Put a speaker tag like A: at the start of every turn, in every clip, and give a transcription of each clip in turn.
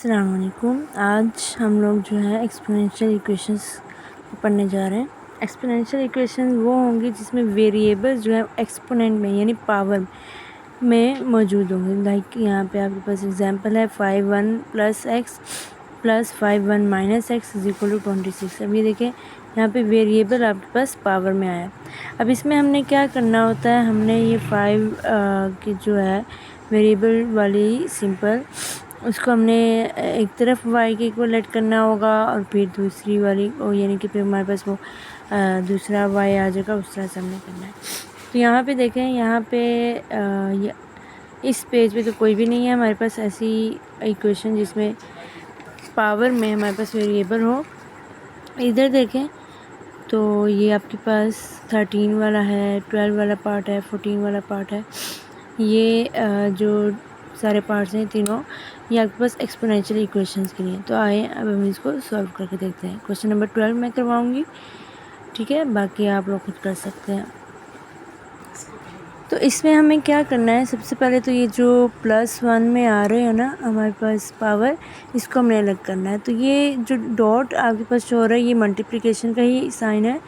A: अस्सलाम वालेकुम। आज हम लोग जो है एक्सपोनेंशियल इक्वेशंस पढ़ने जा रहे हैं। एक्सपोनेंशियल इक्वेशन वो होंगी जिसमें वेरिएबल्स जो है एक्सपोनेंट में यानी पावर में मौजूद होंगे। लाइक यहाँ पे आपके पास एग्जांपल है 5(1 + x + 5(1 - x) = 26। अब ये देखें यहाँ पे वेरिएबल आपके पास पावर में आया। अब इसमें हमने क्या करना होता है, हमने ये 5 की जो है वेरिएबल वाली सिंपल उसको हमने एक तरफ y के इक्वलेट करना होगा और फिर दूसरी वाली यानी कि फिर हमारे पास वो दूसरा y आ जाएगा, उस तरह से हमने करना है। तो यहाँ पे देखें, यहाँ पे इस पेज पे तो कोई भी नहीं है हमारे पास ऐसी इक्वेशन जिसमें पावर में हमारे पास वेरिएबल हो। इधर देखें तो ये आपके पास 13 वाला है, 12 वाला पार्ट है, 14 वाला पार्ट है। ये जो सारे पार्ट्स हैं तीनों, ये आपके पास एक्सपोनेंशियल इक्वेशंस के लिए। तो आए अब हम इसको सॉल्व करके देखते हैं। क्वेश्चन नंबर 12 मैं करवाऊँगी, ठीक है, बाकी आप लोग खुद कर सकते हैं। तो इसमें हमें क्या करना है, सबसे पहले तो ये जो +1 में आ रहे हैं ना हमारे पास पावर, इसको हमने अलग करना है। तो ये जो डॉट आपके पास शो हो रहा है ये मल्टीप्लिकेशन का ही साइन है,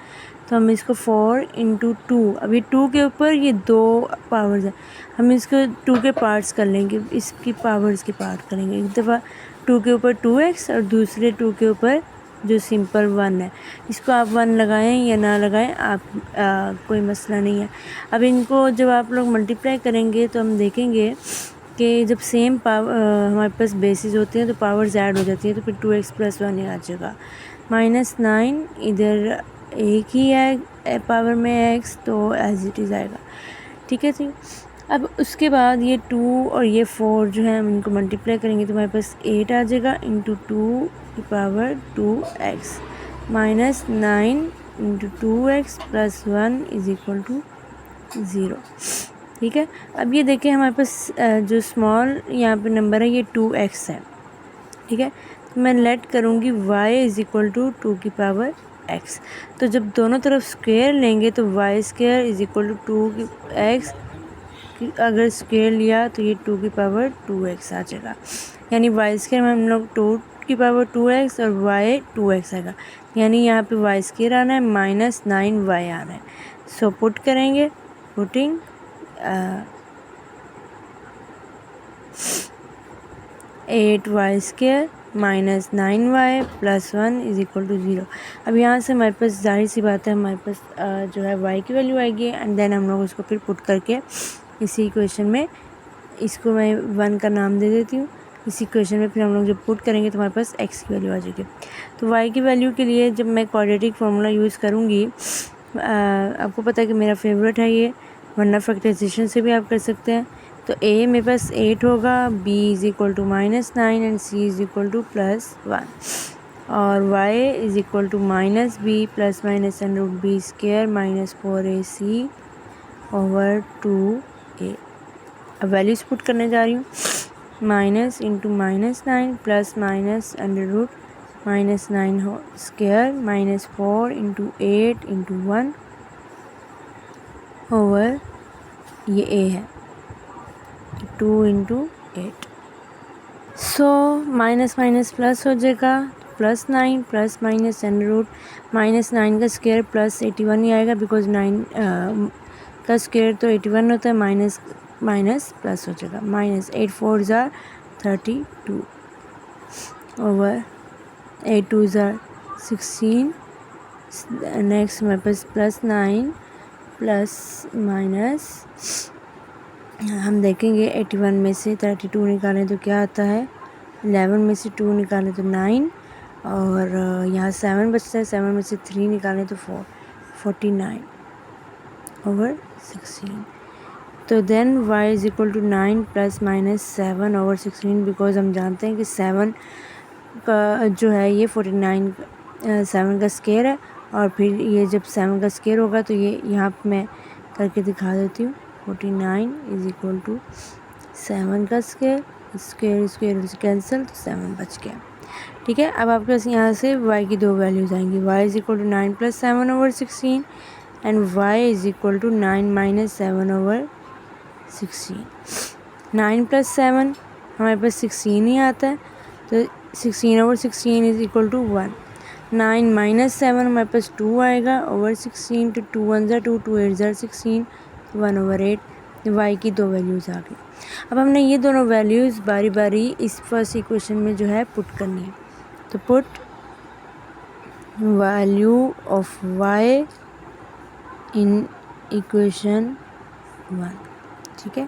A: तो हम इसको 4 × 2, अभी 2 के ऊपर ये 2 पावर्स हैं, हम इसको 2 के पार्ट्स कर लेंगे, इसकी पावर्स के पार्ट करेंगे। एक दफ़ा 2 के ऊपर 2x और दूसरे 2 के ऊपर जो सिंपल 1 है, इसको आप 1 लगाएं या ना लगाएं आप कोई मसला नहीं है। अब इनको जब आप लोग मल्टीप्लाई करेंगे तो हम देखेंगे कि जब सेम हमारे पास बेसिस होते हैं तो पावर्स ऐड हो जाती है, तो फिर 2x + 1 आ जाएगा। -9 इधर एक ही है पावर में x, तो एज इट इज़ आएगा, ठीक है जी। अब उसके बाद ये 2 और ये 4 जो है हम इनको मल्टीप्लाई करेंगे तो हमारे पास 8 आ जाएगा × 2 की पावर 2x -9 × 2x + 1 = 0, ठीक है। अब ये देखें हमारे पास जो स्मॉल यहाँ पे नंबर है ये 2x है, ठीक है। तो मैं लेट करूँगी y = 2 की पावर x। तो जब दोनों तरफ स्क्वायर लेंगे तो y² = 2x, अगर स्क्वायर लिया तो ये 2 की पावर 2x आ जाएगा, यानी y² में हम लोग 2 की पावर 2x और y 2x आएगा, यानी यहाँ पे y² आना है -9y आना है। सो पुट करेंगे, पुटिंग 8y² -9y + 1 = 0। अब यहाँ से हमारे पास जाहिर सी बात है हमारे पास जो है y की वैल्यू आएगी, एंड देन हम लोग उसको फिर पुट करके इसी इक्वेशन में, इसको मैं 1 का नाम दे देती हूँ, इसी इक्वेशन में फिर हम लोग जब पुट करेंगे तो हमारे पास x की वैल्यू आ जाएगी। तो y की वैल्यू के लिए जब मैं क्वाड्रेटिक फार्मूला यूज़ करूँगी, आपको पता है कि मेरा फेवरेट है ये, वरना फैक्टराइजेशन से भी आप कर सकते हैं। तो a मेरे पास 8 होगा, b = -9 एंड c = +1 और y = -b ± √b² -4ac / 2a। अब वैल्यूज़ पुट करने जा रही हूँ, -9 + -9 + -√-9² - 4 × 8 × 1 ओवर ये a है 2 × 8। सो माइनस माइनस प्लस हो जाएगा, +9 + -√-9 का स्क्वायर +81 ही आएगा, बिकॉज 9 का स्क्वायर तो 81 होता है, माइनस माइनस प्लस हो जाएगा, -8 4 = 32 ओवर 8 2 = 16। नेक्स्ट हमारे पास +9 प्लस माइनस, हम देखेंगे 81 में से 32 निकालें तो क्या आता है, 11 में से 2 निकालें तो 9 और यहाँ 7 बचता है, 7 में से 3 निकालें तो 4 49 ओवर 16। तो देन y = 9 ± 7 ओवर 16, बिकॉज हम जानते हैं कि 7 का जो है ये 49 7 का स्क्वायर है, और फिर ये जब 7 का स्क्वायर होगा तो ये यहाँ पे मैं करके दिखा देती हूँ। 49 = 7 का स्क्वायर, स्क्वायर से कैंसिल, तो 7 बच गया, ठीक है। अब आपके पास यहाँ से y की 2 वैल्यूज़ आएंगी, y = 9 + 7 over 16 and y = 9 - 7 over 16। 9 + 7 हमारे पास 16 ही आता है, तो 16/16 इज इक्वल टू 1। 9 - 7 हमारे पास 2 आएगा ओवर 16, तो 2 1 ज़ा 2, 2 8 ज़ा 16, 1/8। वाई की दो वैल्यूज़ आ गई। अब हमने ये दोनों वैल्यूज़ बारी बारी इस फर्स्ट इक्वेशन में जो है पुट करनी है। तो put value of Y in equation 1, ठीक है।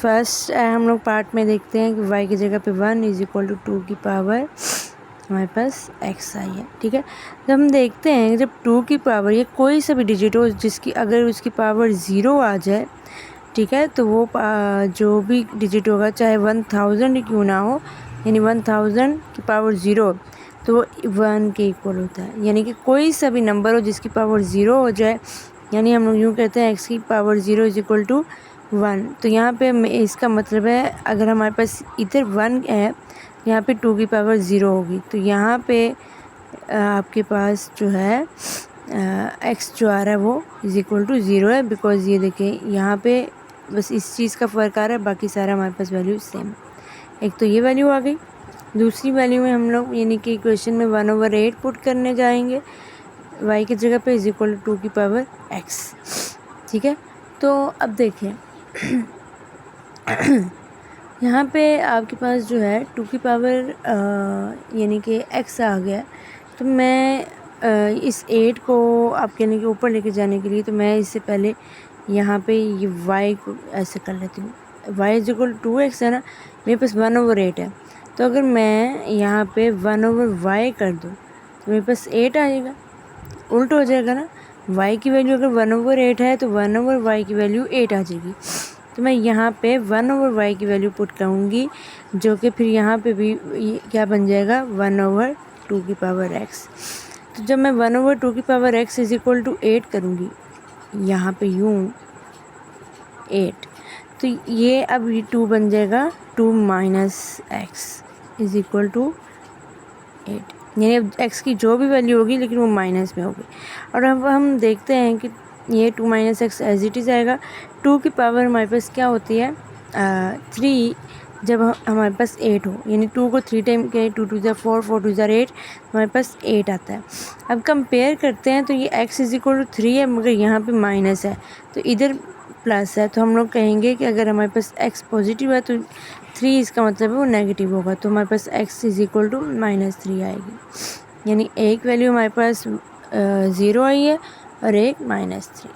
A: फर्स्ट हम लोग पार्ट में देखते हैं कि y की जगह पे 1 इज इक्वल टू 2 की पावर हमारे पास x आई है, ठीक है। जब हम देखते हैं जब 2 की पावर या कोई सा भी डिजिट हो जिसकी अगर उसकी पावर 0 आ जाए, ठीक है, तो वो जो भी डिजिट होगा चाहे 1000 ही क्यों ना हो, यानी 1000 की पावर 0 तो वो 1 के इक्वल होता है। यानी कि कोई सा भी नंबर हो जिसकी पावर 0 हो जाए, यानी हम लोग यूँ कहते हैं x की पावर 0 इज इक्वल टू 1। तो यहाँ पे इसका मतलब है अगर हमारे पास इधर 1 है, यहाँ पे 2 की पावर 0 होगी, तो यहाँ पे आपके पास जो है x जो आ रहा है वो इज इक्वल टू 0 है, बिकॉज ये देखिए यहाँ पे बस इस चीज़ का फ़र्क आ रहा है, बाकी सारा हमारे पास वैल्यू सेम। एक तो ये वैल्यू आ गई। दूसरी वैल्यू में हम लोग यानी कि इक्वेशन में 1/8 पुट करने जाएंगे y की जगह पे इज इक्वल टू 2 की पावर x, ठीक है। तो अब देखें यहाँ पे आपके पास जो है 2 की पावर यानी कि x आ गया। तो मैं इस 8 को आप यानी कि ऊपर लेके जाने के लिए तो मैं इससे पहले यहाँ पे ये y को ऐसे कर लेती हूँ। y is equal to 2x है ना, मेरे पास 1/8 है। तो अगर मैं यहाँ पे 1/y कर दूँ तो मेरे पास 8 आएगा, उल्ट हो जाएगा ना। y की वैल्यू अगर 1/8 है तो 1/y की वैल्यू 8 आ जाएगी। तो मैं यहाँ पे 1/y की वैल्यू पुट करूँगी, जो कि फिर यहाँ पे भी क्या बन जाएगा 1/2 की पावर x। तो जब मैं 1/2 की power x is equal to 8 करूँगी, यहाँ पे यूँ 8, तो ये अब 2 बन जाएगा 2 - x इज इक्वल टू 8, यानी अब x की जो भी वैल्यू होगी लेकिन वो माइनस में होगी। और अब हम देखते हैं कि ये 2 - x एज इट इज़ आएगा। 2 की पावर हमारे पास क्या होती है 3, जब हमारे पास 8 हो, यानी 2 को 3 टाइम के 2 2 ज़ा 4, 4 2 ज़ा 8, हमारे पास 8 आता है। अब कंपेयर करते हैं तो ये x इज इक्वल टू 3 है, मगर यहाँ पे माइनस है तो इधर प्लस है। तो हम लोग कहेंगे कि अगर हमारे पास x पॉजिटिव है तो 3 इसका मतलब है वो नेगेटिव होगा, तो हमारे पास x इज इक्वल टू -3 आएगी। यानी एक वैल्यू हमारे पास 0 आई है और एक -3।